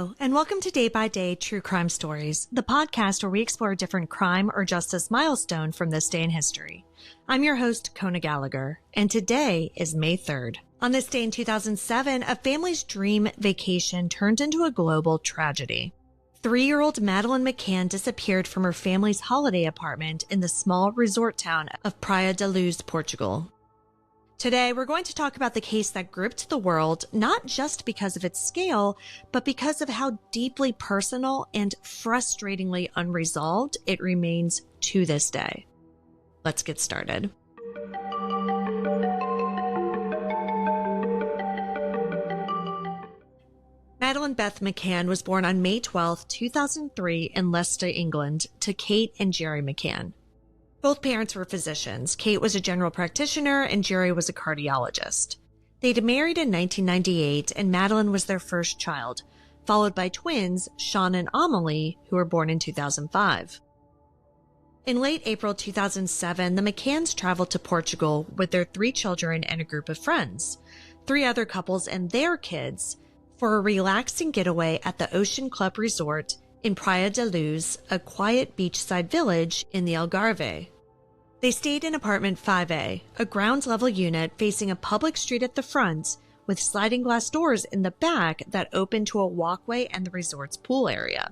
Hello, and welcome to Day by Day True Crime Stories, the podcast where we explore a different crime or justice milestone from this day in history. I'm your host, Kona Gallagher, and today is May 3rd. On this day in 2007, a family's dream vacation turned into a global tragedy. 3-year-old Madeleine McCann disappeared from her family's holiday apartment in the small resort town of Praia da Luz, Portugal. Today, we're going to talk about the case that gripped the world, not just because of its scale, but because of how deeply personal and frustratingly unresolved it remains to this day. Let's get started. Madeleine Beth McCann was born on May 12, 2003 in Leicester, England, to Kate and Jerry McCann. Both parents were physicians. Kate was a general practitioner and Jerry was a cardiologist. They'd married in 1998 and Madeleine was their first child, followed by twins, Sean and Amelie, who were born in 2005. In late April 2007, the McCanns traveled to Portugal with their 3 children and a group of friends, 3 other couples and their kids, for a relaxing getaway at the Ocean Club Resort in Praia da Luz, a quiet beachside village in the Algarve. They stayed in apartment 5A, a ground-level unit facing a public street at the front with sliding glass doors in the back that opened to a walkway and the resort's pool area.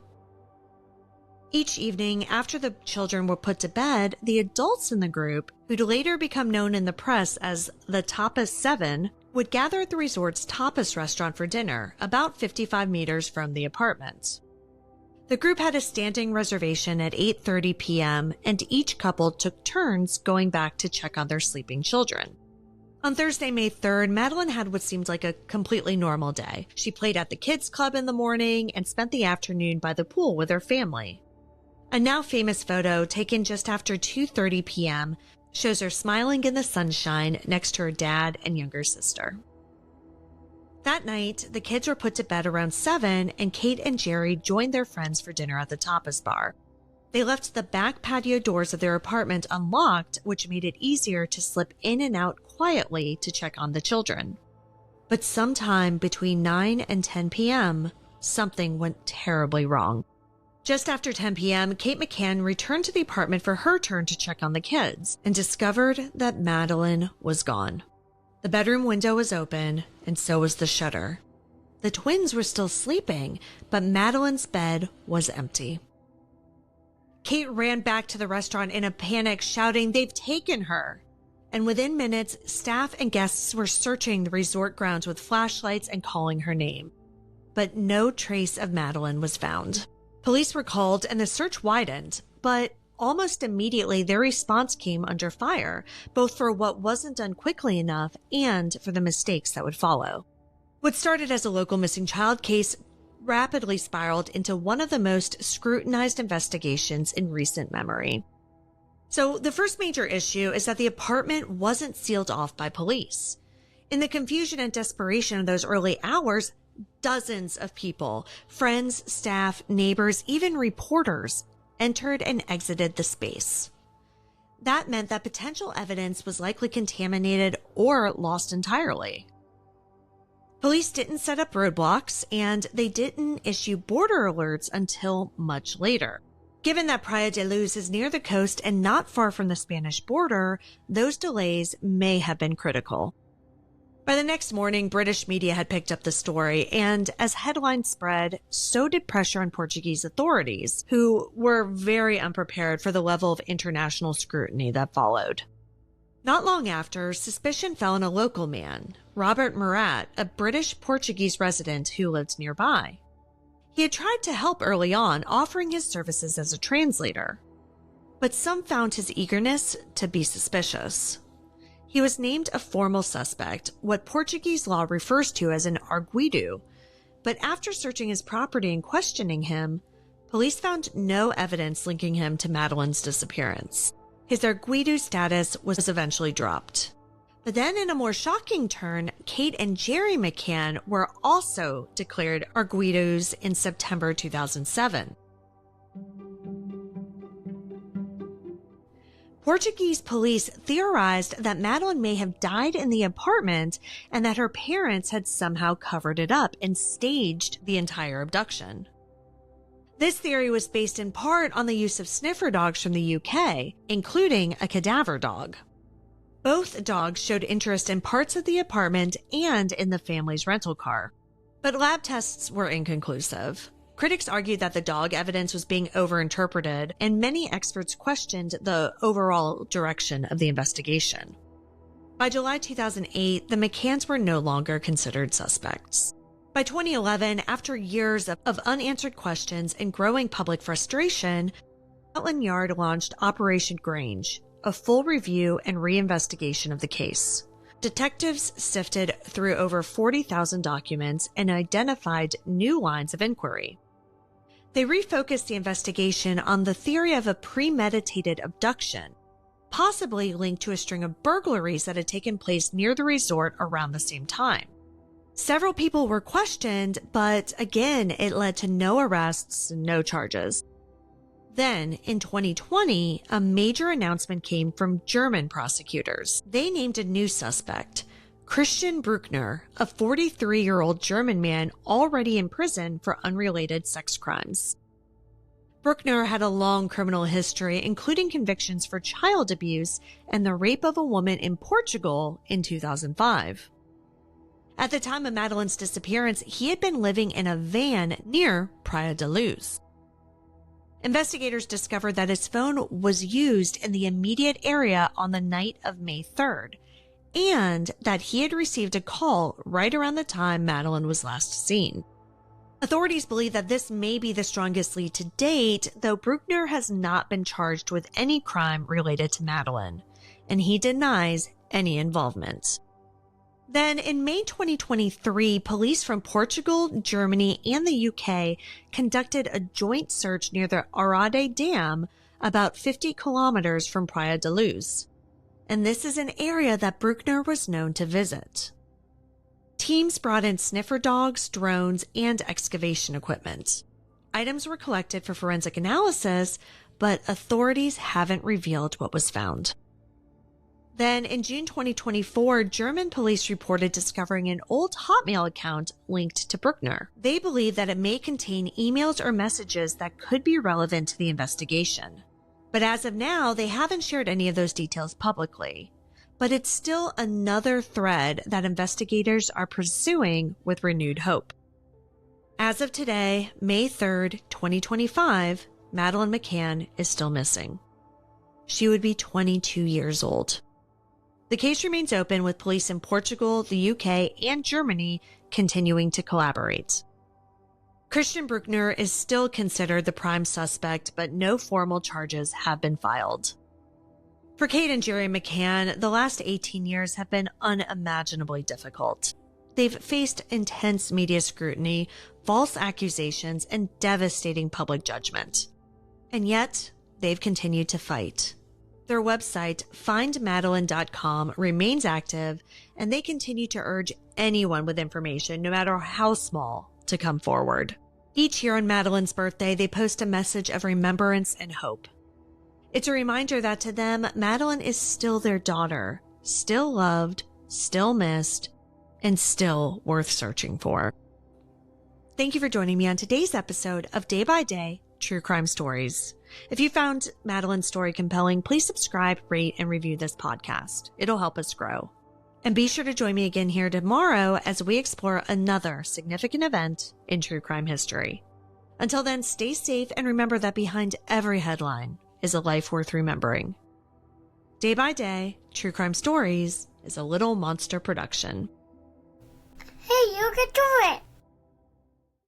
Each evening, after the children were put to bed, the adults in the group, who'd later become known in the press as the Tapas 7, would gather at the resort's tapas restaurant for dinner, about 55 meters from the apartment. The group had a standing reservation at 8:30 p.m., and each couple took turns going back to check on their sleeping children. On Thursday, May 3rd, Madeleine had what seemed like a completely normal day. She played at the kids' club in the morning and spent the afternoon by the pool with her family. A now famous photo taken just after 2:30 p.m. shows her smiling in the sunshine next to her dad and younger sister. That night, the kids were put to bed around 7, and Kate and Jerry joined their friends for dinner at the tapas bar. They left the back patio doors of their apartment unlocked, which made it easier to slip in and out quietly to check on the children. But sometime between 9 and 10 p.m., something went terribly wrong. Just after 10 p.m., Kate McCann returned to the apartment for her turn to check on the kids and discovered that Madeleine was gone. The bedroom window was open, and so was the shutter. The twins were still sleeping, but Madeleine's bed was empty. Kate ran back to the restaurant in a panic, shouting, "They've taken her!" And within minutes, staff and guests were searching the resort grounds with flashlights and calling her name. But no trace of Madeleine was found. Police were called and the search widened, but almost immediately, their response came under fire, both for what wasn't done quickly enough and for the mistakes that would follow. What started as a local missing child case rapidly spiraled into one of the most scrutinized investigations in recent memory. So the first major issue is that the apartment wasn't sealed off by police. In the confusion and desperation of those early hours, dozens of people, friends, staff, neighbors, even reporters, entered and exited the space. That meant that potential evidence was likely contaminated or lost entirely. Police didn't set up roadblocks, and they didn't issue border alerts until much later. Given that Praia da Luz is near the coast and not far from the Spanish border, those delays may have been critical. By the next morning, British media had picked up the story, and as headlines spread, so did pressure on Portuguese authorities, who were very unprepared for the level of international scrutiny that followed. Not long after, suspicion fell on a local man, Robert Murat, a British-Portuguese resident who lived nearby. He had tried to help early on, offering his services as a translator. But some found his eagerness to be suspicious. He was named a formal suspect, what Portuguese law refers to as an arguido, but after searching his property and questioning him, police found no evidence linking him to Madeleine's disappearance. His arguido status was eventually dropped. But then in a more shocking turn, Kate and Jerry McCann were also declared arguidos in September 2007. Portuguese police theorized that Madeleine may have died in the apartment and that her parents had somehow covered it up and staged the entire abduction. This theory was based in part on the use of sniffer dogs from the UK, including a cadaver dog. Both dogs showed interest in parts of the apartment and in the family's rental car. But lab tests were inconclusive. Critics argued that the dog evidence was being overinterpreted, and many experts questioned the overall direction of the investigation. By July 2008, the McCanns were no longer considered suspects. By 2011, after years of unanswered questions and growing public frustration, Scotland Yard launched Operation Grange, a full review and reinvestigation of the case. Detectives sifted through over 40,000 documents and identified new lines of inquiry. They refocused the investigation on the theory of a premeditated abduction, possibly linked to a string of burglaries that had taken place near the resort around the same time. Several people were questioned, but again, it led to no arrests and no charges. Then, in 2020, a major announcement came from German prosecutors. They named a new suspect, Christian Bruckner, a 43-year-old German man already in prison for unrelated sex crimes. Bruckner had a long criminal history, including convictions for child abuse and the rape of a woman in Portugal in 2005. At the time of Madeleine's disappearance, he had been living in a van near Praia da Luz. Investigators discovered that his phone was used in the immediate area on the night of May 3rd, and that he had received a call right around the time Madeleine was last seen. Authorities believe that this may be the strongest lead to date, though Bruckner has not been charged with any crime related to Madeleine, and he denies any involvement. Then, in May 2023, police from Portugal, Germany, and the UK conducted a joint search near the Arade Dam, about 50 kilometers from Praia da Luz. And this is an area that Bruckner was known to visit. Teams brought in sniffer dogs, drones, and excavation equipment. Items were collected for forensic analysis, but authorities haven't revealed what was found. Then, in June 2024, German police reported discovering an old Hotmail account linked to Bruckner. They believe that it may contain emails or messages that could be relevant to the investigation. But as of now, they haven't shared any of those details publicly. But it's still another thread that investigators are pursuing with renewed hope. As of today, May 3rd, 2025, Madeleine McCann is still missing. She would be 22 years old. The case remains open, with police in Portugal, the UK, and Germany continuing to collaborate. Christian Bruckner is still considered the prime suspect, but no formal charges have been filed. For Kate and Jerry McCann, the last 18 years have been unimaginably difficult. They've faced intense media scrutiny, false accusations, and devastating public judgment. And yet, they've continued to fight. Their website, findmadeleine.com, remains active, and they continue to urge anyone with information, no matter how small, to come forward. Each year on Madeleine's birthday, they post a message of remembrance and hope. It's a reminder that to them, Madeleine is still their daughter, still loved, still missed, and still worth searching for. Thank you for joining me on today's episode of Day by Day True Crime Stories. If you found Madeleine's story compelling, please subscribe, rate, and review this podcast. It'll help us grow. And be sure to join me again here tomorrow as we explore another significant event in true crime history. Until then, stay safe and remember that behind every headline is a life worth remembering. Day by Day, True Crime Stories is a Little Monster production. Hey, you can do it!